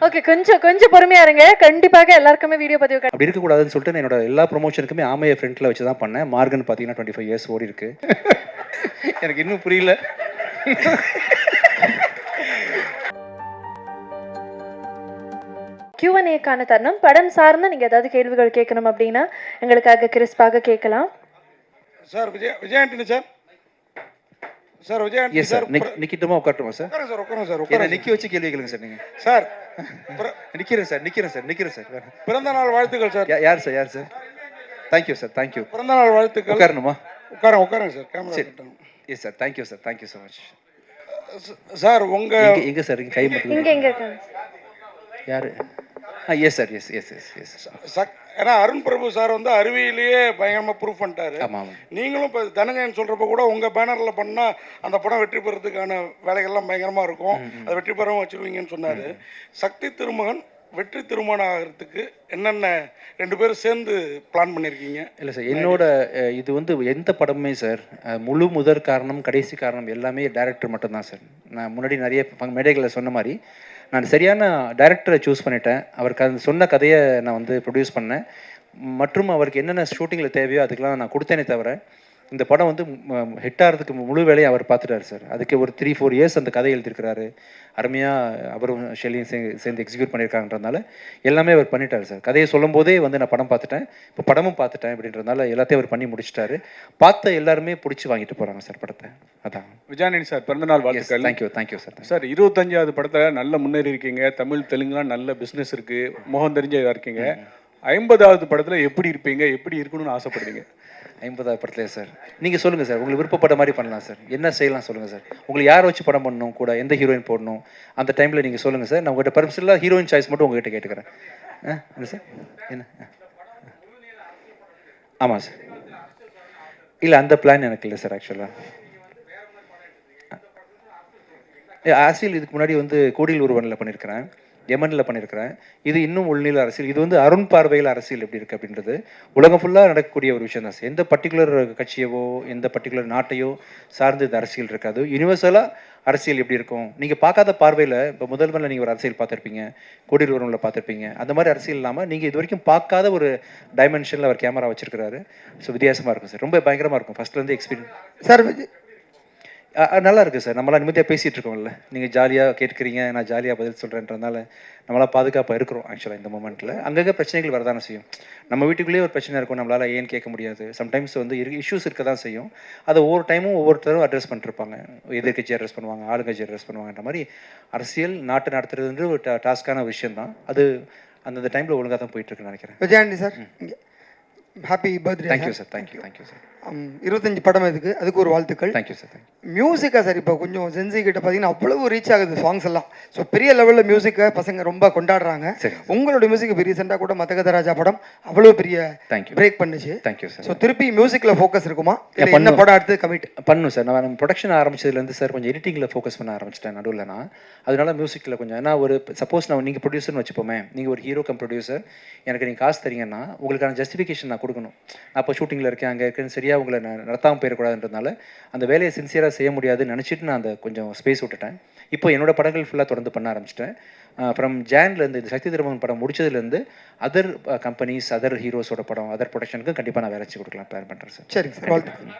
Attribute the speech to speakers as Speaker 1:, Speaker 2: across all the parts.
Speaker 1: Okay, கொஞ்சம் கொஞ்சம் பொறுமையா இருங்க. கண்டிப்பாக எல்லாருக்குமே வீடியோ பதிவு
Speaker 2: அப்படி இருக்கக்கூடாதுன்னு சொல்லிட்டு நான் என்னோட எல்லா ப்ரொமோஷனுக்குமே ஆமையை ஃப்ரண்ட்டில் வச்சு தான் பண்ணேன். மார்கன் பார்த்தீங்கன்னா 25 இயர்ஸ் ஓடி இருக்கு. எனக்கு இன்னும் புரியல.
Speaker 1: Q&A-க்கான தருணம். படம் சார்ந்து நீங்க ஏதாவது கேள்விகள் கேட்கணும் அப்படின்னா எங்களுக்காக கிறிஸ்பாக கேட்கலாம்.
Speaker 3: Sir Vijay Antony sir. Sir Vijay Antony
Speaker 2: sir நிக்கிட்டுமா உட்காரட்டுமா சார்?
Speaker 3: உட்காருங்க சார், உட்காருங்க சார், உட்காருங்க.
Speaker 2: நிக்க வச்சு கேள்வி கேளுங்க சார். நீங்க
Speaker 3: சார்
Speaker 2: நிக்கிறேன் சார்.
Speaker 3: பிறந்த நாள் வாழ்த்துக்கள் சார்.
Speaker 2: யார் சார்? Thank you sir, thank you.
Speaker 3: பிறந்த நாள் வாழ்த்துக்கள்.
Speaker 2: உட்காரணுமா?
Speaker 3: உட்காருங்க sir. Camera
Speaker 2: yes sir, thank you sir, thank you so much.
Speaker 3: Sir உங்க
Speaker 2: எங்க சார் கை மட்டும்
Speaker 1: இங்க இருக்காங்க.
Speaker 2: யாரு? Yes sir, yes.
Speaker 3: ஏன்னா அருண் பிரபு சார் வந்து அறிவியலையே பயங்கரமாக ப்ரூவ் பண்ணிட்டாரு.
Speaker 2: ஆமாம்.
Speaker 3: நீங்களும் இப்போ தனஞ்சயன் சொல்கிறப்ப கூட உங்கள் பேனரில் பண்ணால் அந்த படம் வெற்றி பெறதுக்கான வேலைகள்லாம் பயங்கரமாக இருக்கும், அதை வெற்றி பெறவும் வச்சுருவீங்கன்னு சொன்னார். சக்தி திருமகன் வெற்றி திருமணம் ஆகிறதுக்கு என்னென்ன 2 பேரும் சேர்ந்து பிளான் பண்ணியிருக்கீங்க?
Speaker 2: இல்லை சார், என்னோட இது வந்து எந்த படமுமே சார் முழு முதற் காரணம் கடைசி காரணம் எல்லாமே டைரக்டர் மட்டும்தான் சார். நான் முன்னாடி நிறைய மேடைகளில் சொன்ன மாதிரி நான் சரியான டைரக்டரை சூஸ் பண்ணிட்டேன். அவருக்கு அந்த சொன்ன கதையை நான் வந்து ப்ரொடியூஸ் பண்ணேன். மற்றும் அவருக்கு என்னென்ன ஷூட்டிங்கில் தேவையோ அதுக்கெலாம் நான் கொடுத்தேனே தவிர இந்த படம் வந்து ஹிட் ஆகிறதுக்கு முழு வேலையை அவர் பார்த்துட்டார் சார். அதுக்கு ஒரு 3-4 இயர்ஸ் அந்த கதை எழுதியிருக்கிறாரு. அருமையாக அவரும் ஷெல்லியும் சேர்ந்து எக்ஸிக்யூட் பண்ணியிருக்காங்கன்றதுனால எல்லாமே அவர் பண்ணிட்டார் சார். கதையை சொல்லும் போதே வந்து நான் படம் பார்த்துட்டேன், இப்போ படமும் பார்த்துட்டேன் அப்படின்றதுனால எல்லாத்தையும் அவர் பண்ணி முடிச்சிட்டாரு. பார்த்த எல்லாருமே பிடிச்சி வாங்கிட்டு போகிறாங்க சார் படத்தை. அதான்
Speaker 4: விஜயானி சார் பிறந்தநாள் வாழ்த்துக்கள்.
Speaker 2: Thank you sir.
Speaker 4: சார் 25வது படத்தில் நல்ல முன்னேறி இருக்கீங்க. தமிழ் தெலுங்குலாம் நல்ல பிஸ்னஸ் இருக்குது, முகம் தெரிஞ்ச இதாக இருக்கீங்க. 50வது படத்தில் எப்படி இருப்பீங்க, எப்படி இருக்கணும்னு ஆசைப்படுறீங்க?
Speaker 2: 50வது படத்துல சார் நீங்கள் சொல்லுங்கள் சார், உங்களுக்கு விருப்பப்பட்ட மாதிரி பண்ணலாம் சார். என்ன செய்யலாம் சொல்லுங்கள் சார். உங்களுக்கு யாரை வச்சு படம் பண்ணணும், கூட எந்த ஹீரோயின் போடணும் அந்த டைமில் நீங்கள் சொல்லுங்கள் சார். நான் உங்கள்கிட்ட பர்மிஷனில் ஹீரோயின் சாய்ஸ் மட்டும் உங்கள்கிட்ட கேட்டுக்கிறேன். என்ன சார்? என்ன? ஆமாம் சார். இல்லை அந்த பிளான் எனக்கு இல்லை சார். ஆக்சுவலாக அரசியல் இதுக்கு முன்னாடி வந்து கோடியில் ஒருவனில் பண்ணியிருக்கிறேன், யமனில் பண்ணியிருக்கிறேன். இது இன்னும் உள்நிலை அரசியல். இது வந்து அருண் பார்வையில் அரசியல் எப்படி இருக்குது அப்படின்றது உலகம் ஃபுல்லாக நடக்கக்கூடிய ஒரு விஷயம் தான் சார். எந்த பர்டிகுலர் கட்சியவோ எந்த பர்டிகுலர் நாட்டையோ சார்ந்து இந்த அரசியல் இருக்காது. யூனிவர்சலாக அரசியல் எப்படி இருக்கும் நீங்கள் பார்க்காத பார்வையில். இப்போ முதல்வரில் நீங்கள் ஒரு அரசியல் பார்த்துருப்பீங்க, கோடியில் ஒருவனில் பார்த்துருப்பீங்க. அந்த மாதிரி அரசியல் இல்லாமல் நீங்கள் இது வரைக்கும் பார்க்காத ஒரு டைமென்ஷனில் அவர் கேமரா வச்சிருக்கிறாரு. ஸோ வித்தியாசமாக இருக்கும் சார், ரொம்ப பயங்கரமாக இருக்கும். ஃபஸ்ட்லேருந்து எக்ஸ்பீரியன்ஸ்
Speaker 3: சார்.
Speaker 2: நல்லா இருக்குது சார். நம்மளாம் நிம்மதியாக பேசிகிட்டு இருக்கோம்ல, நீங்கள் ஜாலியாக கேட்குறீங்க, நான் ஜாலியாக பதில் சொல்கிறேன்றதுனால நம்மளால் பாதுகாப்பாக இருக்கிறோம். ஆக்சுவலாக இந்த மூமெண்ட்டில் அங்கங்கே பிரச்சனைகள் வரதானே செய்யும். நம்ம வீட்டுக்குள்ளேயே ஒரு பிரச்சனை இருக்கும், நம்மளால் ஏன்னு கேட்க முடியாது. சம்டைம்ஸ் வந்து இஷ்யூஸ் இருக்க தான் செய்யும். அதை ஒவ்வொரு டைமும் ஒவ்வொருத்தரும் அட்ரஸ் பண்ணிருப்பாங்க. எதிர்கட்சி அட்ரஸ் பண்ணுவாங்க, ஆளுங்கட்சி அட்ரஸ் பண்ணுவாங்கன்ற மாதிரி அரசியல் நாட்டு நடத்துறதுன்ற ஒரு டாஸ்க்கான விஷயம் தான் அது. அந்தந்த டைமில் ஒழுங்காக தான் போயிட்டுருக்குன்னு நினைக்கிறேன்.
Speaker 5: Vijayandi sir, happy birthday.
Speaker 2: Thank you sir. Thank you sir.
Speaker 5: 25 படம் அதுக்கு ஒரு வாழ்த்துக்கள்.
Speaker 2: Thank you sir.
Speaker 5: மியூசிக்கா சார் இப்போ கொஞ்சம் ஜென்சி கிட்ட பார்த்தீங்கன்னா அவ்வளவு ரீச் ஆகுது சாங்ஸ் எல்லாம். ஸோ பெரிய லெவலில் மியூசிக்கை பசங்க ரொம்ப கொண்டாடுறாங்க. உங்களோட மியூசிக் இப்போ ரீசெண்டாக கூட மதகதராஜா படம் அவ்வளோ பெரிய பிரேக் பண்ணுச்சு.
Speaker 2: Thank you sir.
Speaker 5: ஸோ திருப்பி மியூசிக்கில் ஃபோக்கஸ் இருக்குமா, இல்லை என்ன படம் அடுத்து கமிட்
Speaker 2: பண்ணும் சார்? நான் ப்ரொடக்ஷன் ஆரம்பிச்சதுலேருந்து சார் கொஞ்சம் எடிட்டிங்கில் ஃபோக்கஸ் பண்ண ஆரம்பிச்சிட்டேன் நடுவில். நான் அதனால மியூசிக்கில் கொஞ்சம், ஏன்னா ஒரு சப்போஸ் நான் நீங்கள் ப்ரொடியூசர்னு வச்சுப்போமே, நீங்கள் ஒரு ஹீரோ கம் ப்ரொடியூசர், எனக்கு நீங்கள் காசு தரீங்கன்னா உங்களுக்கான ஜஸ்டிஃபிகேஷன் நான் கொடுக்கணும். நான் இப்போ ஷூட்டிங்கில் இருக்கேன், அங்கே இருக்குன்னு சரியாக உங்களை நடத்தாமல் போயிடக்கூடாதுன்றதுனால அந்த வேலையை சின்சியராக செய்ய முடியாதுன்னு நினச்சிட்டு நான் அந்த கொஞ்சம் ஸ்பேஸ் விட்டுட்டேன். இப்போ என்னோடய படங்கள் ஃபுல்லாக தொடர்ந்து பண்ண ஆரம்பிச்சிட்டேன். ஃப்ரம் ஜான்லேருந்து இந்த சக்தி திருமகன் படம் முடிச்சதுலேருந்து அதர் கம்பெனிஸ், அதர் ஹீரோஸோட படம், அதர் ப்ரொடக்ஷனுக்கும் கண்டிப்பாக நான் வேலை வச்சு கொடுக்கலாம் பிளான் பண்ணுறேன் சார்.
Speaker 5: சரிங்க சார், வாழ்த்துக்கள்.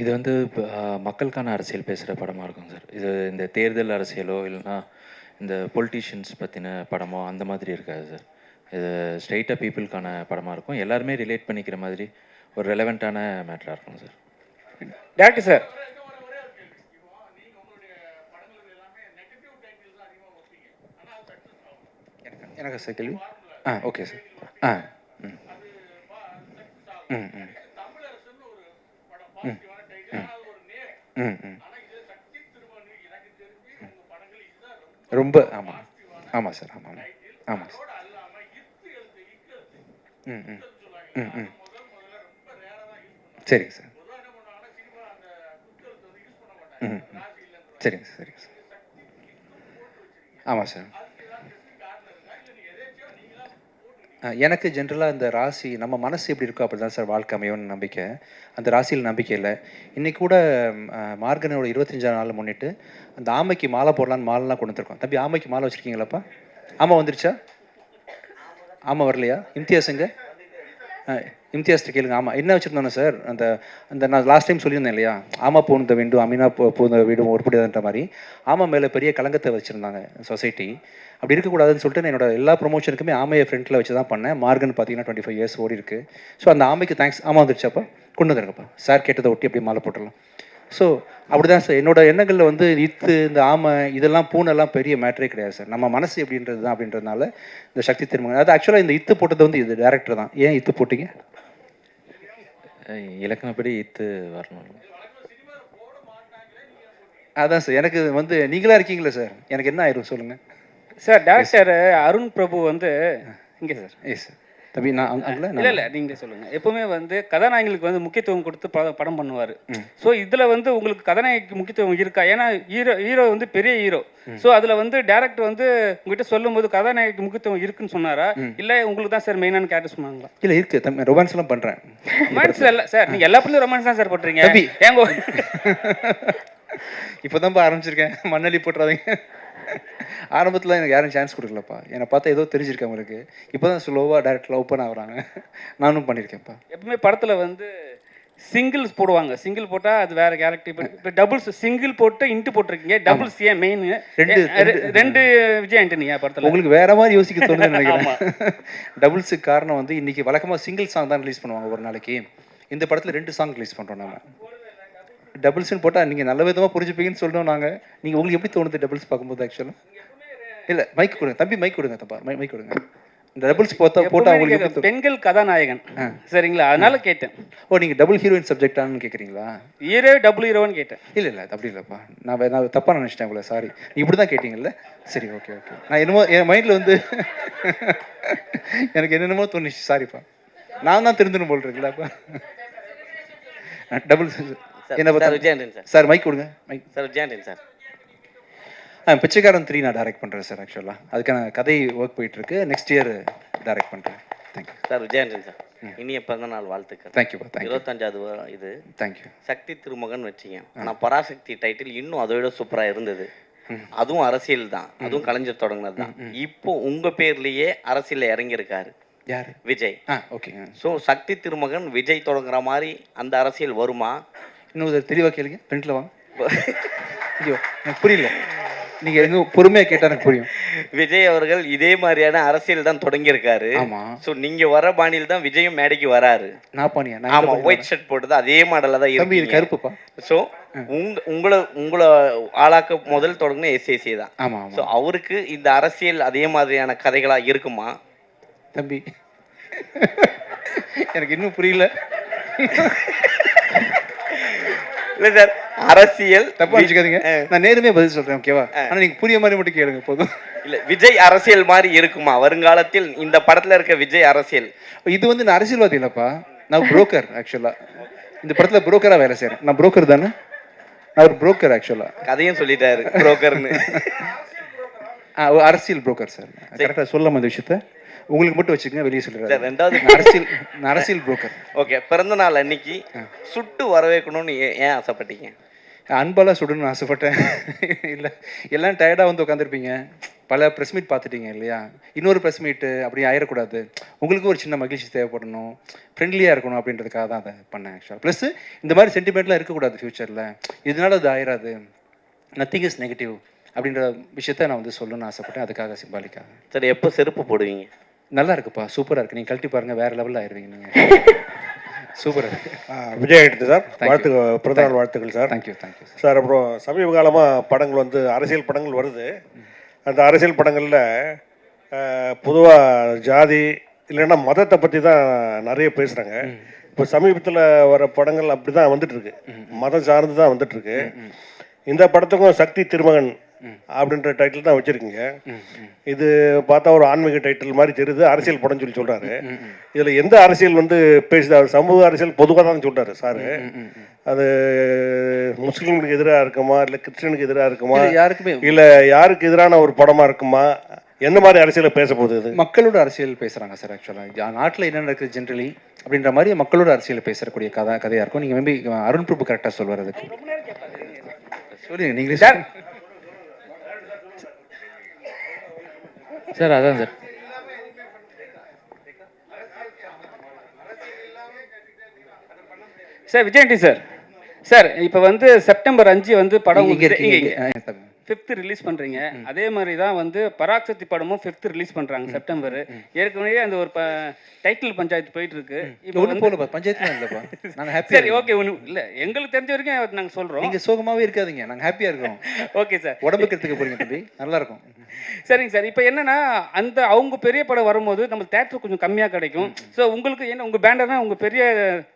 Speaker 6: இது வந்து மக்களுக்கான அரசியல் பேசுகிற படமாக இருக்கும் சார். இது இந்த தேர்தல் அரசியலோ இல்லைன்னா இந்த பொலிட்டீஷியன்ஸ் பற்றின படமோ அந்த மாதிரி இருக்காது சார். இது ஸ்ட்ரெயிட்டாக பீப்புளுக்கான படமாக இருக்கும். எல்லாருமே ரிலேட் பண்ணிக்கிற மாதிரி ஒரு ரெலவெண்ட்டான மேட்டராக இருக்கும் சார்.
Speaker 4: டேரக்டர் சார்,
Speaker 2: எனக்கு சார் கேள்வி. Okay sir. ம் ம் ம் ரொம்ப ஆமாம் சார். ஆமாம் சார். சரிங்க சார். ம் சரிங்க சார் சரிங்க சார். ஆமாம் சார். எனக்கு ஜென்ரலாக இந்த ராசி நம்ம மனசு எப்படி இருக்கோ அப்படி தான் சார் வாழ்க்கை அமையும்னு நம்பிக்கை. அந்த ராசியில் நம்பிக்கை இல்லை. இன்றைக்கி கூட மார்கனோட 25ஆம் நாள் முன்னிட்டு அந்த ஆமைக்கு மாலை போடலான்னு மாலைலாம் கொண்டு வந்துருக்கோம். தம்பி ஆமைக்கு மாலை வச்சுருக்கீங்களாப்பா? ஆமாம் வந்துருச்சா? ஆமாம் வரலையா? இம்தியாஸுங்க இம்தியாஸ்ட்டு கேளுங்க. ஆமாம் என்ன வச்சுருந்தோன்னா சார், அந்த அந்த நான் லாஸ்ட் டைம் சொல்லியிருந்தேன் இல்லையா, ஆமா பூந்த வேண்டும் அமீனா பூந்த வீடும் உருப்படியாதுன்ற மாதிரி ஆமா மேலே பெரிய கலங்கத்தை வச்சுருந்தாங்க சொசைட்டி. அப்படி இருக்கக்கூடாதுன்னு சொல்லிட்டு நான் என்னோட எல்லா ப்ரொமோஷனுக்குமே ஆமையை ஃப்ரண்ட்டில் வச்சு தான் பண்ணேன். மார்கன் பார்த்தீங்கன்னா 25 இயர்ஸ் ஓடி இருக்கு. ஸோ அந்த ஆமைக்கு தேங்க்ஸ். ஆமாம் வந்துருச்சாப்பா? கொண்டு வந்துருங்கப்பா. சார் கேட்டதை ஒட்டி அப்படியே மாலை போட்டுடலாம். ஸோ அப்படி தான் சார் என்னோட எண்ணங்களில் வந்து இத்து இந்த ஆமை இதெல்லாம் பூனெல்லாம் பெரிய மேட்டரே கிடையாது சார். நம்ம மனசு எப்படின்றது தான் அப்படின்றதுனால இந்த சக்தி திருமகன் அது ஆக்சுவலாக இந்த இத்து போட்டது வந்து இது டேரக்டர் தான். ஏன் இத்து போட்டிங்க?
Speaker 6: இலக்கணப்படி இத்து வரணும்.
Speaker 2: அதான் சார் எனக்கு வந்து நீங்களாக இருக்கீங்களே சார், எனக்கு என்ன ஆயிரும் சொல்லுங்கள்
Speaker 7: சார். டேரக்டர் அருண் பிரபு வந்து இங்கே சார்.
Speaker 2: Yes sir. தம்பி நான்
Speaker 7: இல்லை நீங்கள் சொல்லுங்கள். எப்பவுமே வந்து கதாநாயகிகளுக்கு வந்து முக்கியத்துவம் கொடுத்து படம் பண்ணுவார். ஸோ இதில் வந்து உங்களுக்கு கதாநாயகிக்கு முக்கியத்துவம் இருக்கா? ஏன்னா ஹீரோ வந்து பெரிய ஹீரோ. ஸோ அதில் வந்து டேரக்டர் வந்து உங்ககிட்ட சொல்லும்போது கதாநாயகிக்கு முக்கியத்துவம் இருக்குன்னு சொன்னாரா, இல்லை உங்களுக்கு தான் சார் மெயினான கேரக்டர் சொன்னாங்களா?
Speaker 2: இல்லை இருக்குது தம்பி, ரொமான்ஸ் எல்லாம் பண்ணுறேன்.
Speaker 7: ரொமான்ஸ் இல்லை சார், நீங்கள் எல்லா படத்துலையும் ரொமான்ஸ் தான் சார் பண்ணுறீங்க. ஏங்க
Speaker 2: இப்போ தான்ப்பா ஆரம்பிச்சிருக்கேன், மண்ணலி போட்டுறாதீங்க. ஆரம்பத்தில் எனக்கு யாரும் சான்ஸ் கொடுக்கலப்பா. என்னை பார்த்தா ஏதோ தெரிஞ்சிருக்கேன் உங்களுக்கு. இப்போ தான் ஸ்லோவாக டேரக்டில் ஓப்பன் ஆகுறாங்க. நானும் பண்ணியிருக்கேன்ப்பா.
Speaker 7: எப்பவுமே படத்தில் வந்து சிங்கிள்ஸ் போடுவாங்க. சிங்கிள் போட்டால் அது வேறு கேரக்டர். இப்போ டபுள்ஸ் சிங்கிள் போட்டு இன்ட்டு போட்டிருக்கீங்க. டபுள்ஸ் ஏன் மெயின்? ரெண்டு விஜய் ஆண்டனியா படத்தில்?
Speaker 2: உங்களுக்கு வேற மாதிரி யோசிக்க தோணுதுன்னு நினைக்கிறேன். டபுள்ஸுக்கு காரணம் வந்து இன்னைக்கு வழக்கமாக சிங்கிள் சாங் தான் ரிலீஸ் பண்ணுவாங்க ஒரு நாளைக்கு. இந்த படத்தில் 2 சாங் ரிலீஸ் பண்ணுறோம் நம்ம. டபுள்ஸ்ன்னு போட்டால் நீங்கள் நல்ல விதமாக புரிஞ்சுப்பீங்கன்னு சொல்லணும் நாங்கள். நீங்கள் உங்களுக்கு எப்படி தோணுது டபுள்ஸ் பார்க்கும்போது? ஆக்சுவலாக இல்லை மைக் கொடுங்க தம்பி, மைக் கொடுங்க தப்பா, மைக் கொடுங்க. இந்த டபுள்ஸ் போட்டால் உங்களுக்கு
Speaker 7: பெண்கள் கதாநாயகன் சரிங்களா, அதனால கேட்டேன்.
Speaker 2: ஓ நீங்கள் டபுள் ஹீரோயின் சப்ஜெக்டானு கேட்குறீங்களா?
Speaker 7: ஹீரோ டபுள் ஹீரோன்னு கேட்டேன்.
Speaker 2: இல்லை அப்படி இல்லைப்பா, நான் தப்பாக நினச்சிட்டேன் உங்களை. சாரி, நீ இப்படி தான் கேட்டீங்கல்ல. சரி ஓகே. நான் என்னமோ என் மைண்டில் வந்து எனக்கு என்னென்னமோ தோணுச்சு. சாரிப்பா, நான் தான் திருந்தணும் போல் இருக்குல்லப்பா. டபுள் என்ன பார்த்தா சார் மைக் கொடுங்க. Mike sir Vijay Antony sir. Pichaikkaran 3 நான் டைரக்ட் பண்ணுறேன் சார். ஆக்சுவலாக அதுக்கான கதை ஒர்க் போயிட்டுருக்கு. நெக்ஸ்ட் இயர் டைரக்ட் பண்ணுறேன். Thank you
Speaker 8: sir. விஜயாண்டன் சார், இனிய பிறந்த நாள் வாழ்த்துக்கள்.
Speaker 2: தேங்க்யூப்பா.
Speaker 8: 25வது இது
Speaker 2: தேங்க்யூ.
Speaker 8: சக்தி திருமகன் வச்சிங்க. ஆனால் பராசக்தி டைட்டில் இன்னும் அதை விட சூப்பராக இருந்தது. அதுவும் அரசியல் தான், அதுவும் கலைஞர் தொடங்கினது தான். இப்போ உங்கள் பேர்லேயே அரசியலில் இறங்கியிருக்காரு
Speaker 2: யார்?
Speaker 8: விஜய்.
Speaker 2: ஓகே.
Speaker 8: ஸோ சக்தி திருமகன் விஜய் தொடங்குற மாதிரி அந்த அரசியல் வருமா?
Speaker 2: இன்னும் தெளிவாக கேளுங்க, ஃப்ரெண்ட்ல வாங்க. ஐயோ எனக்கு புரியல, நீங்கள் இன்னும் பொறுமையாக கேட்டால் எனக்கு புரியும்.
Speaker 8: விஜய் அவர்கள் இதே மாதிரியான அரசியல் தான் தொடங்கியிருக்காரு.
Speaker 2: ஆமாம்.
Speaker 8: ஸோ நீங்கள் வர பாணியில் தான் விஜயும் மேடைக்கு வராரு.
Speaker 2: நான் பாணியா?
Speaker 8: ஆமாம், ஒயிட் ஷர்ட் போட்டது அதே மாடலில் தான்
Speaker 2: இருக்கு. இது கருப்புப்பா.
Speaker 8: ஸோ உங்களை ஆளாக்க முதல் தொடங்கின எஸ்ஏசி தான்.
Speaker 2: ஆமாம்.
Speaker 8: ஸோ அவருக்கு இந்த அரசியல் அதே மாதிரியான கதைகளாக இருக்குமா?
Speaker 2: தம்பி எனக்கு இன்னும் புரியல.
Speaker 8: இல்லை சார், அரசியல்
Speaker 2: தப்பா வச்சுக்காதீங்க, நான் நேருமே பதில் சொல்றேன் ஓகேவா? ஆனால் நீங்கள் புரிய மாதிரி மட்டும் கேளுங்க போதும்.
Speaker 8: இல்லை, விஜய் அரசியல் மாதிரி இருக்குமா வருங்காலத்தில்? இந்த படத்தில் இருக்க விஜய் அரசியல்
Speaker 2: இது வந்து நான் அரசியல்வாதி இல்லைப்பா, நான் புரோக்கர். ஆக்சுவலாக இந்த படத்தில் புரோக்கராக வேலை செய்கிறேன். நான் புரோக்கர் தானே, நான் ஒரு புரோக்கர். ஆக்சுவலாக கதையும்
Speaker 8: சொல்லிட்டாரு புரோக்கர்னு.
Speaker 2: அரசியல் புரோக்கர் சார். கரெக்டாக சொல்லாம இந்த விஷயத்த உங்களுக்கு மட்டும் வச்சுக்கோங்க, வெளியே சொல்லிடுறேன்.
Speaker 8: ரெண்டாவது
Speaker 2: அரசியல் புரோக்கர்.
Speaker 8: ஓகே, பிறந்த நாள் அன்னைக்கு சுட்டு வரவேற்கணும்னு ஏன் ஆசைப்பட்டீங்க?
Speaker 2: அன்பாலாம் சுடணும்னு ஆசைப்பட்டேன். இல்லை எல்லாம் டயர்டாக வந்து உட்காந்துருப்பீங்க, பல ப்ரெஸ் மீட் பார்த்துட்டீங்க இல்லையா? இன்னொரு ப்ரெஸ் மீட்டு அப்படி ஆயிடக்கூடாது, உங்களுக்கு ஒரு சின்ன மகிழ்ச்சி தேவைப்படணும், ஃப்ரெண்ட்லியாக இருக்கணும் அப்படின்றதுக்காக தான் அதை பண்ணேன். ஆக்சுவலாக ப்ளஸ் இந்த மாதிரி சென்டிமெண்ட்லாம் இருக்கக்கூடாது ஃப்யூச்சரில், இதனால அது ஆயிடாது, நத்திங் இஸ் நெகட்டிவ் அப்படின்ற விஷயத்த நான் வந்து சொல்லணும்னு ஆசைப்பட்டேன். அதுக்காக சிம்பாலிக்காக.
Speaker 8: சரி, எப்போ செருப்பு போடுவீங்க?
Speaker 2: நல்லா இருக்குப்பா, சூப்பராக இருக்குது. நீங்கள் கழட்டி பாருங்கள், வேறு லெவலில் ஆயிடுவீங்க நீங்கள். சூப்பராக இருக்குது.
Speaker 9: விஜய் எடுத்து சார் பிறந்தநாள் வாழ்த்துக்கள் சார்.
Speaker 2: Thank you
Speaker 9: sir. அப்புறம் சமீப காலமாக படங்கள் வந்து அரசியல் படங்கள் வருது. அந்த அரசியல் படங்களில் பொதுவாக ஜாதி இல்லைன்னா மதத்தை பற்றி தான் நிறைய பேசுகிறாங்க. இப்போ சமீபத்தில் வர படங்கள் அப்படி தான் வந்துட்டுருக்கு, மதம் சார்ந்து தான் வந்துட்டுருக்கு. இந்த படத்துக்கும் சக்தி திருமகன் அப்படின்ற டைட்டில் தான் வச்சுருக்கீங்க. இது பார்த்தா ஒரு ஆன்மீக டைட்டில் மாதிரி தெரியுது, அரசியல் படம்னு சொல்கிறாரு. இதில் எந்த அரசியல் வந்து பேசுது? சமூக அரசியல் பொதுவாக தான் சொல்கிறாரு சார். அது முஸ்லீம்களுக்கு எதிராக இருக்குமா, இல்லை கிறிஸ்டினுக்கு எதிராக இருக்குமா,
Speaker 2: யாருக்குமே
Speaker 9: இல்லை யாருக்கு எதிரான ஒரு படமாக இருக்குமா, எந்த மாதிரி அரசியலை பேச போகுது? இது
Speaker 2: மக்களோட அரசியல் பேசுகிறாங்க சார். ஆக்சுவலாக நாட்டில் என்ன நடக்குது ஜென்ரலி அப்படின்ற மாதிரி மக்களோட அரசியல் பேசக்கூடிய கதையாக இருக்கும். நீங்கள் மேபி அருண் பிரபு கரெக்டாக சொல்வார் அதுக்கு. சொல்லுங்க நீங்களே
Speaker 6: சார். அதான் சார்.
Speaker 7: சார் விஜயண்டி சார், சார் இப்போ வந்து செப்டம்பர் 5 வந்து படம்
Speaker 2: இங்கே இருக்கீங்க.
Speaker 7: 5th ரிலீஸ் பண்ணுறீங்க. அதே மாதிரி தான் வந்து பராக்சக்தி படமும் 5th ரிலீஸ் பண்ணுறாங்க செப்டம்பர். ஏற்கனவே அந்த ஒரு டைட்டில் பஞ்சாயத்து போயிட்டு இருக்கு. இப்போ
Speaker 2: ஒன்றும் போகலப்பா, பஞ்சாயத்துலாம் இல்லைப்பா, நாங்கள் ஹாப்பி.
Speaker 7: சரி ஓகே, ஒன்றும் இல்லை, எங்களுக்கு தெரிஞ்ச வரைக்கும் நாங்கள் சொல்கிறோம்.
Speaker 2: நீங்கள் சோகமாகவே இருக்காதீங்க, நாங்கள் ஹாப்பியாக இருக்கோம்.
Speaker 7: ஓகே சார்,
Speaker 2: உடம்புக்கு எடுத்துக்க போறீங்க தம்பி, நல்லா இருக்கும்.
Speaker 7: சரிங்க சார். இப்போ என்னன்னா அந்த அவங்க பெரிய படம் வரும்போது நம்ம தேட்டர் கொஞ்சம் கம்மியாக கிடைக்கும். ஸோ உங்களுக்கு என்ன உங்கள் பேண்டர்னா உங்கள் பெரிய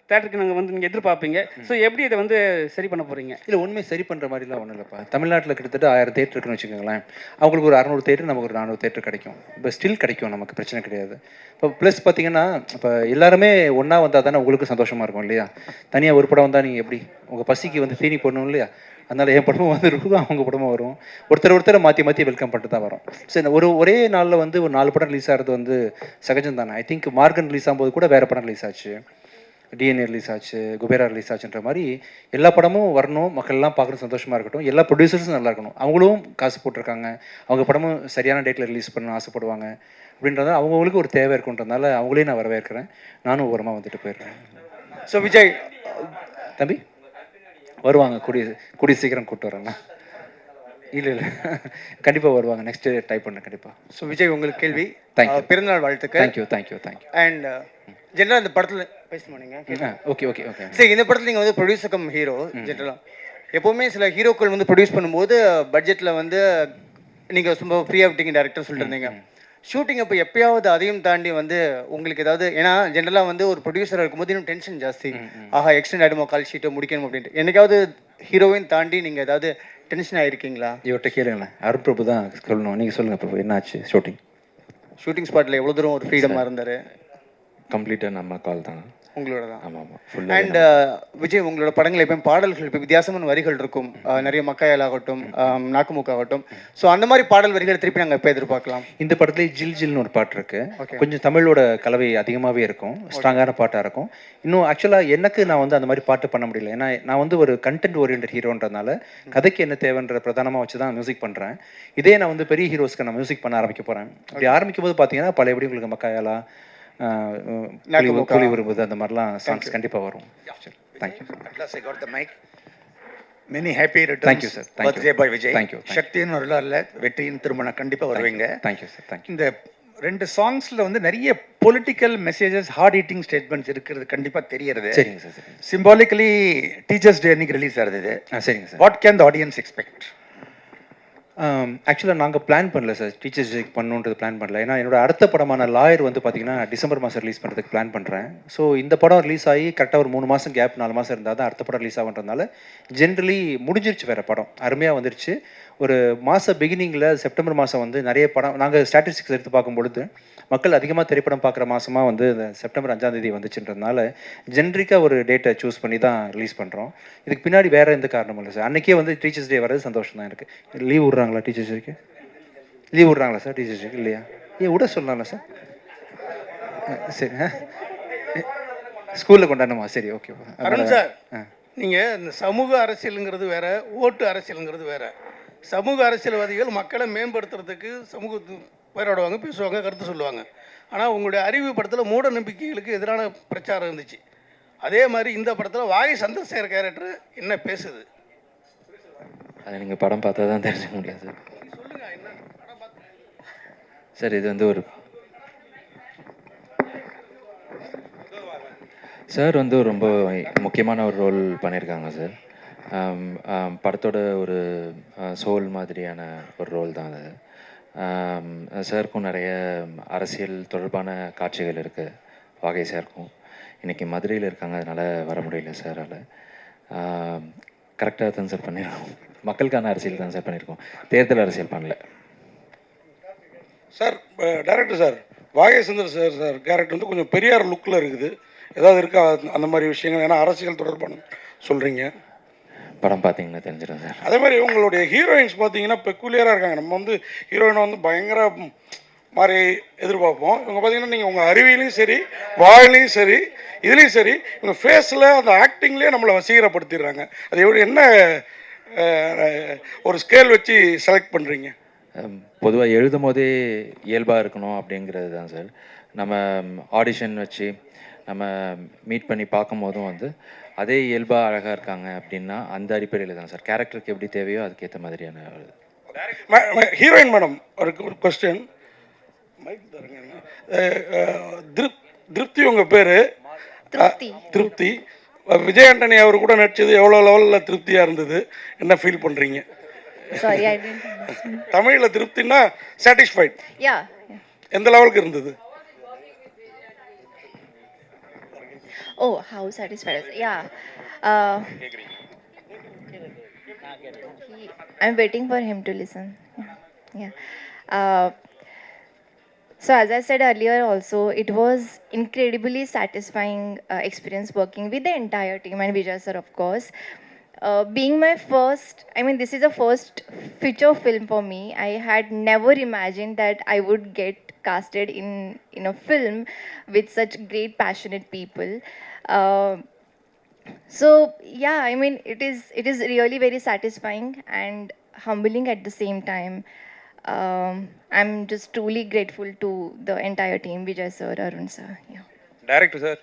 Speaker 7: தேட்டருக்கு நாங்கள் வந்து நீங்கள் எதிர்பார்ப்பீங்க. ஸோ எப்படி இதை வந்து சரி பண்ண போகிறீங்க?
Speaker 2: இல்லை உண்மை சரி பண்ணுற மாதிரிலாம் ஒன்றும் இல்லைப்பா. தமிழ்நாட்டில் கிட்டத்தட்ட 1000 தேட்டர் இருக்குன்னு வச்சுக்கோங்களேன். அவங்களுக்கு ஒரு 600 தேட்டர், நமக்கு ஒரு 400 தேட்டர் கிடைக்கும். இப்போ ஸ்டில் கிடைக்கும், நமக்கு பிரச்சனை கிடையாது. இப்போ ப்ளஸ் பார்த்தீங்கன்னா இப்போ எல்லாருமே ஒன்றா வந்தால் தானே உங்களுக்கு சந்தோஷமாக இருக்கும் இல்லையா? தனியாக ஒரு படம் வந்தால் நீங்கள் எப்படி உங்கள் பசிக்கு வந்து தீனி போடணும் இல்லையா? அதனால் என் படமும் வந்துருக்கும், அவங்க படமும் வரும். ஒருத்தரை மாற்றி வெல்கம் பண்ணிட்டு தான் வரும். சரி, ஒரே நாளில் வந்து ஒரு 4 படம் ரிலீஸ் ஆகிறது வந்து சகஜம் தானே. ஐ திங்க் மார்கன் ரிலீஸ் ஆகும்போது கூட வேறு படம் ரிலீஸ் ஆச்சு, டிஎன்ஏ ரிலீஸ் ஆச்சு, குபேரா ரிலீஸ் ஆச்சுன்ற மாதிரி எல்லா படமும் வரணும், மக்கள்லாம் பார்க்குறது சந்தோஷமாக இருக்கட்டும், எல்லா ப்ரொடியூசர்ஸும் நல்லா இருக்கணும். அவங்களும் காசு போட்டிருக்காங்க, அவங்க படமும் சரியான டேட்டில் ரிலீஸ் பண்ண ஆசைப்படுவாங்க. அப்படின்றத அவங்களுக்கு ஒரு தேவை இருக்குன்றதுனால அவங்களே நான் வரவேற்கிறேன். நானும் ஓரமாக வந்துட்டு போயிடுறேன்.
Speaker 5: ஸோ விஜய்
Speaker 2: தம்பி வருவாங்க, கூடிய சீக்கிரம் கூப்பிட்டு வரேண்ணா. இல்லை கண்டிப்பாக வருவாங்க, நெக்ஸ்ட்டு டைப் பண்ணேன் கண்டிப்பாக.
Speaker 5: ஸோ விஜய் உங்களுக்கு கேள்வி.
Speaker 2: தேங்க்யூ.
Speaker 5: பிறந்தநாள் வாழ்த்துக்கள்.
Speaker 2: தேங்க்யூ.
Speaker 5: அண்ட் ஜென்ரலாக இந்த படத்தில் பேசணும் நீங்கள்.
Speaker 2: ஓகே.
Speaker 5: சரி, இந்த படத்தில் நீங்கள் வந்து ப்ரொடியூசர் கம் ஹீரோ. ஜென்ரலாக எப்போவுமே சில ஹீரோக்கள் வந்து ப்ரொடியூஸ் பண்ணும்போது பட்ஜெட்டில் வந்து நீங்கள் ரொம்ப ஃப்ரீயாக விட்டீங்க டேரக்டர் சொல்லிட்டு இருந்தீங்க. ஷூட்டிங் அப்போ எப்பயாவது அதையும் தாண்டி வந்து உங்களுக்கு ஏதாவது, ஏன்னா ஜென்ரலாக வந்து ஒரு ப்ரொடியூசர் இருக்கும்போது இன்னும் டென்ஷன் ஜாஸ்தி, ஆஹா எக்ஸ்டெண்ட் ஆகிடுமோ, கால் ஷீட்டை முடிக்கணும் அப்படின்ட்டு. என்னைக்காவது ஹீரோவையும் தாண்டி நீங்கள் ஏதாவது டென்ஷன் ஆகிருக்கீங்களா?
Speaker 2: இவர்கிட்ட கேளுங்களேன், அருண் பிரபு தான் சொல்லணும். நீங்கள் சொல்லுங்கள் பிரபு, என்னாச்சு
Speaker 5: ஷூட்டிங் ஸ்பாட்டில் எவ்வளோ தூரம் ஒரு ஃப்ரீடமாக இருந்தார்?
Speaker 6: கம்ப்ளீட்டாக நம்ம கால் தான்,
Speaker 5: உங்களோட தான்.
Speaker 6: ஆமாம்.
Speaker 5: அண்ட் விஜய், உங்களோட படங்கள் எப்பயும் பாடல்கள் இப்போ வித்தியாசமான வரிகள் இருக்கும், நிறைய மக்காயல் ஆகட்டும், நாக்குமுக்கு ஆகட்டும். ஸோ அந்த மாதிரி பாடல் வரிகளை திருப்பி நாங்கள் எப்போ எதிர்பார்க்கலாம்?
Speaker 2: இந்த படத்துலேயே ஜில்னு ஒரு பாட்டு இருக்கு, கொஞ்சம் தமிழோட கலவை அதிகமாகவே இருக்கும், ஸ்ட்ராங்கான பாட்டாக இருக்கும். இன்னும் ஆக்சுவலாக எனக்கு நான் வந்து அந்த மாதிரி பாட்டு பண்ண முடியல, ஏன்னா நான் வந்து ஒரு கண்டென்ட் ஓரியன்ட் ஹீரோன்றதுனால கதைக்கு என்ன தேவைன்ற பிரதானமாக வச்சு தான் மியூசிக் பண்ணுறேன். இதே நான் வந்து பெரிய ஹீரோஸ்க்கு நான் மியூசிக் பண்ண ஆரம்பிக்க போகிறேன். அப்படி ஆரம்பிக்கும் போது பார்த்தீங்கன்னா பழையபடி உங்களுக்கு மக்காயலா, கூலி விரும்புது, அந்த மாதிரிலாம் சாங்ஸ் கண்டிப்பாக வரும். Thank you.
Speaker 10: Many happy returns.
Speaker 2: Thank you sir.
Speaker 10: Birthday boy Vijay.
Speaker 2: Thank you.
Speaker 10: சக்தியின் வரலாறு இல்லை, வெற்றியின் திருமணம் கண்டிப்பாக வருவீங்க.
Speaker 2: Thank you sir. தேங்க்யூ.
Speaker 10: இந்த 2 சாங்ஸில் வந்து நிறைய political messages, hard hitting statements இருக்கிறது கண்டிப்பாக தெரியறது.
Speaker 2: சரிங்க சார்.
Speaker 10: சிம்பாலிக்கலி டீச்சர்ஸ் டே அன்னைக்கு ரிலீஸ் ஆகுது இது.
Speaker 2: சரிங்க sir.
Speaker 10: What can the audience expect?
Speaker 2: ஆக்சுவலாக நாங்கள் பிளான் பண்ணல சார், டீச்சர்ஸ் டேக்கு பண்ணணுன்றது பிளான் பண்ணல. ஏன்னா என்னோட அடுத்த படமான லாயர் வந்து பார்த்தீங்கன்னா டிசம்பர் மாதம் ரிலீஸ் பண்ணுறதுக்கு பிளான் பண்ணுறேன். ஸோ இந்த படம் ரிலீஸ் ஆகி கரெக்டாக ஒரு 3 மாதம் கேப், 4 மாதம் இருந்தால் தான் அடுத்த படம் ரிலீஸ் ஆகுன்றதுனால ஜென்ரலி முடிஞ்சிருச்சு வேறு படம், அருமையாக வந்துருச்சு. ஒரு பிகினிங்கில் செப்டம்பர் மாதம் வந்து நிறைய படம், நாங்கள் ஸ்டாட்டிஸ்டிக்ஸ் எடுத்து பார்க்கும்பொழுது மக்கள் அதிகமாக திரைப்படம் பார்க்குற மாதமாக வந்து இந்த செப்டம்பர் 5ஆம் தேதி வந்துச்சுன்றதுனால ஜென்ரிக்காக ஒரு டேட்டை சூஸ் பண்ணி தான் ரிலீஸ் பண்ணுறோம். இதுக்கு பின்னாடி வேறு எந்த காரணமும் இல்லை சார். அன்றைக்கே வந்து டீச்சர்ஸ் டே வர்றது சந்தோஷம் தான் எனக்கு. லீவ் விட்றாங்களா டீச்சர்ஸ் டேக்கு? லீவ் விட்றாங்களா சார் டீச்சர்ஸ் டேக்கு? இல்லையா? விட சொல்லலாம்ல சார்? சரி, ஸ்கூலில் கொண்டாடணுமா? சரி, ஓகே.
Speaker 11: அருண் சார், நீங்கள் இந்த சமூக அரசியலுங்கிறது வேற, ஓட்டு அரசியலுங்கிறது வேற. சமூக அரசியல்வாதிகள் மக்களை மேம்படுத்துறதுக்கு சமூகத்து போராடுவாங்க, பேசுவாங்க, கருத்து சொல்லுவாங்க. ஆனால் உங்களுடைய அறிவு படத்தில் மூட நம்பிக்கைகளுக்கு எதிரான பிரச்சாரம் இருந்துச்சு. அதே மாதிரி இந்த படத்தில் வாகை சந்திரசேகர் கேரக்டர் என்ன பேசுது?
Speaker 6: அதை நீங்கள் படம் பார்த்தா தான் தெரிஞ்சுக்க முடியாது சார்.
Speaker 11: சொல்லுங்கள், என்ன படம் பார்த்து
Speaker 6: சார். இது வந்து ஒரு சார் வந்து ரொம்ப முக்கியமான ஒரு ரோல் பண்ணியிருக்காங்க சார். படத்தோட ஒரு சோல் மாதிரியான ஒரு ரோல் தான் அது. சாருக்கும் நிறைய அரசியல் தொடர்பான காட்சிகள் இருக்குது வாகை சாருக்கும். இன்றைக்கி மதுரையில் இருக்காங்க, அதனால் வர முடியல சாரால். கரெக்டாக தான் சார் பண்ணிடுறோம். மக்களுக்கான அரசியல் தான் சார் பண்ணியிருக்கோம், தேர்தல் அரசியல் பண்ணல.
Speaker 3: சார் டைரக்டர் சார், வாகேசந்தர் சார் கேரக்டர் வந்து கொஞ்சம் பெரியார் லுக்கில் இருக்குது. ஏதாவது இருக்கா அந்த மாதிரி விஷயங்கள்? ஏன்னா அரசியல் தொடர்பான சொல்கிறீங்க.
Speaker 6: படம் பார்த்தீங்கன்னா தெரிஞ்சிடும் சார்.
Speaker 3: அதே மாதிரி உங்களுடைய ஹீரோயின்ஸ் பார்த்தீங்கன்னா பெக்குலியராக இருக்காங்க. நம்ம வந்து ஹீரோயினை வந்து பயங்கர மாதிரி எதிர்பார்ப்போம். இவங்க பார்த்தீங்கன்னா நீங்கள் உங்கள் அறிவியலையும் சரி, வாயிலையும் சரி, இதுலேயும் சரி, இவங்க ஃபேஸில் அந்த ஆக்டிங்லேயே நம்மளை வசீகரப்படுத்திடுறாங்க. அது எப்படி என்ன ஒரு ஸ்கேல் வச்சு செலக்ட் பண்ணுறீங்க?
Speaker 6: பொதுவாக எழுதும் போதே இயல்பாக இருக்கணும் அப்படிங்கிறது தான் சார். நம்ம ஆடிஷன் வச்சு நம்ம மீட் பண்ணி பார்க்கும் போதும் வந்து அதே இயல்பாக அழகாக இருக்காங்க அப்படின்னா அந்த அடிப்படையில் தான் சார். கேரக்டருக்கு எப்படி தேவையோ அதுக்கேற்ற மாதிரியான
Speaker 3: ஹீரோயின் மேடம் ஒரு கொஸ்டின். திருப்தி உங்கள் பேர்? திருப்தி. விஜய் ஆண்டனி அவர் கூட நடிச்சது எவ்வளோ லெவலில் திருப்தியாக இருந்தது? என்ன ஃபீல் பண்ணுறீங்க? தமிழில் திருப்தின்னா சாட்டிஸ்ஃபைட். எந்த லெவலுக்கு இருந்தது?
Speaker 12: Oh, how satisfied. Yeah. I'm waiting for him to listen. Yeah. So as I said earlier also, it was incredibly satisfying experience working with the entire team and Vijay sir, of course. Being my first, I mean, this is a first feature film for me. I had never imagined that I would get casted in a film with such great, passionate people. So yeah, I mean, it is really very satisfying and humbling at the same time. I'm just truly grateful to the entire team, Vijay sir, Arun sir. Yeah.
Speaker 13: Director sir,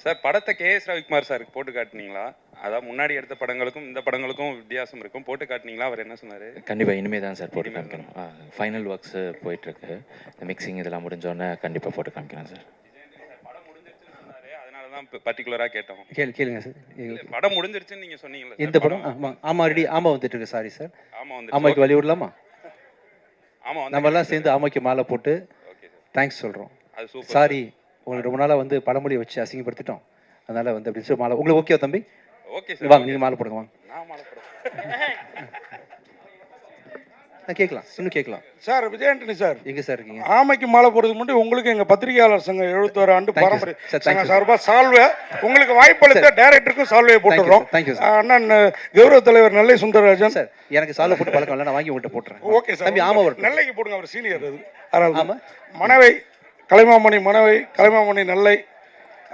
Speaker 13: sir படத்தை KS Ravikumar சாருக்கு போட்டு காட்டினீங்களா? அதான் முன்னாடி எடுத்த படங்களுக்கும் இந்த படங்களுக்கும் வித்தியாசம் இருக்கும், போட்டு காட்டினீங்களா? அவர் என்ன சொன்னார்?
Speaker 6: கண்டிப்பாக இனிமேல் தான் சார் போட்டு காமிக்கணும். ஃபைனல் ஒர்க்ஸு போயிட்டுருக்கு, இந்த மிக்சிங் இதெல்லாம் முடிஞ்சோடனே கண்டிப்பாக போட்டு காமிக்கிறேன் சார்.
Speaker 13: படம் முடிஞ்சிருச்சுன்னு சொன்னார், அதனால தான் பர்டிகுலராக கேட்டோம்.
Speaker 2: கேளுங்க சார்.
Speaker 13: படம் முடிஞ்சிருச்சுன்னு நீங்கள் சொன்னீங்களா?
Speaker 2: இந்த படம் ஆமாம் ரெடி. ஆமாம் வந்துட்டு இருக்கு. Sorry sir.
Speaker 13: ஆமாம் வந்து
Speaker 2: ஆமாக்கு வழி விடலாமா?
Speaker 13: ஆமாம்,
Speaker 2: நம்மலாம் சேர்ந்து ஆமாக்கு மாலை போட்டு தேங்க்ஸ் சொல்கிறோம்.
Speaker 13: அது சூப்பர்.
Speaker 2: சாரி, உங்களுக்கு ரொம்ப நாளாக வந்து பழமொழியை வச்சு அசிங்கப்படுத்திட்டோம். அதனால் வந்து அப்படி சொல்லி மாலை உங்களுக்கு ஓகே தம்பி?
Speaker 13: ஓகே சார்,
Speaker 2: வாங்க நீங்கள் மாலை போடுங்க. வாங்க,
Speaker 13: நான் மாலை போடுறேன்.
Speaker 2: கேட்கலாம், இன்னும் கேட்கலாம்
Speaker 3: சார். விஜய் ஆண்டனி சார்
Speaker 2: எங்கே சார் இருக்கீங்க?
Speaker 3: ஆமைக்கு மாலை போடுறதுக்கு முன்னாடி உங்களுக்கு எங்கள் பத்திரிகையாளர் சங்கம் 71 ஆண்டு பாரம்பரிய சங்கம் சார்பாக சால்வை உங்களுக்கு வாய்ப்பளித்த டைரக்டருக்கும் சால்வையை போட்டுடுறோம். அண்ணன் கௌரவ தலைவர் நெல்லை சுந்தரராஜன்
Speaker 2: சார். எனக்கு சால்வை போட்டு பழக்கம் இல்லை, நான் வாங்கி உங்கள்கிட்ட போட்டுறேன்.
Speaker 3: Okay sir.
Speaker 2: தம்பி ஆமாம் வரும்.
Speaker 3: நெல்லைக்கு போடுங்க, அவர் சீனியர். அது ஆமாம். மனைவை கலைமாமணி, மனைவை கலைமாமணி நெல்லை,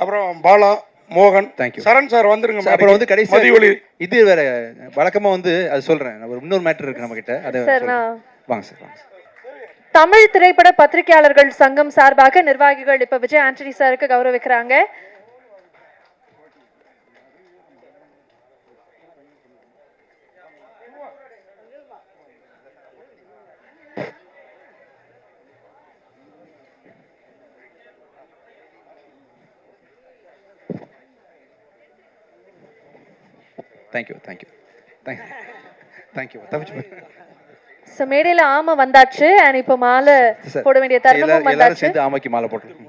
Speaker 3: அப்புறம் பாலா, மோகன்,
Speaker 2: தேங்க்யூ.
Speaker 3: சரண் சார் வந்துருங்க.
Speaker 2: அப்புறம் வந்து கடைசி இது வேற வழக்கமாக வந்து அது சொல்கிறேன். ஒரு இன்னொரு மேட்டர் இருக்கு நம்ம கிட்ட. அது வாங்க சார், வாங்க.
Speaker 1: தமிழ் திரைப்பட பத்திரிகையாளர்கள் சங்கம் சார்பாக நிர்வாகிகள் இப்ப விஜய் ஆண்டனி சாருக்கு கௌரவிக்கிறாங்க.
Speaker 2: Thank you thank you thank you. தப்பிச்சு
Speaker 1: சோ மேடையில ஆமா வந்தாச்சு. and இப்போ மாலை போட வேண்டிய தருணமும் வந்தாச்சு.
Speaker 2: எல்லாரும் சேர்ந்து ஆமாக்கு மாலை போட்டுருக்கோம்.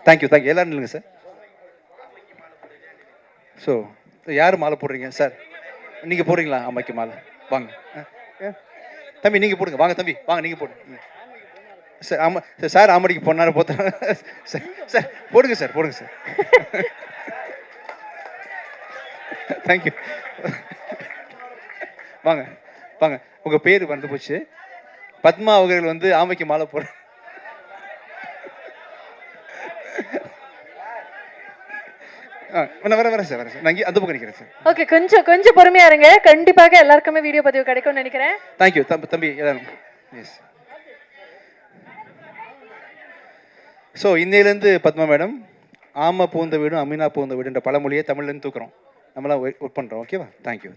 Speaker 2: Thank you thank you. எல்லாரும் நில்லுங்க சார். ஸோ யார் மாலை போடுறீங்க சார்? நீங்கள் போடுறீங்களா ஆமாக்கு மாலை? வாங்க தம்பி, நீங்கள் போடுங்க. வாங்க தம்பி, வாங்க நீங்கள் போடுங்க சார். ஆமாம் சார், ஆமாடிக்கு பொண்ணார போத்த சார். சார் போடுங்க சார், போடுங்க சார். தேங்க்யூ. வாங்க வாங்க. உங்கள் பேர் வந்து போச்சு. பத்மா அவர்கள் வந்து ஆமைக்கு மாலை போடுற. வரேன் சார், வரேன் சார். நான் அந்த பக்கம் நிற்கிறேன் சார்.
Speaker 1: ஓகே, கொஞ்சம் பொறுமையா இருங்க. கண்டிப்பாக எல்லாருக்குமே வீடியோ பதிவு கிடைக்கும்னு நினைக்கிறேன்.
Speaker 2: தேங்க்யூ தம்பி எல்லாரும். எஸ். ஸோ இன்னையிலேருந்து பத்மா மேடம் ஆமை பூந்த வீடும் அமீனா பூந்த வீடுன்ற பழமொழியை தமிழ்லேருந்து தூக்குறோம். நம்மளாம் ஒர்க் பண்ணுறோம். ஓகேவா? தேங்க்யூ.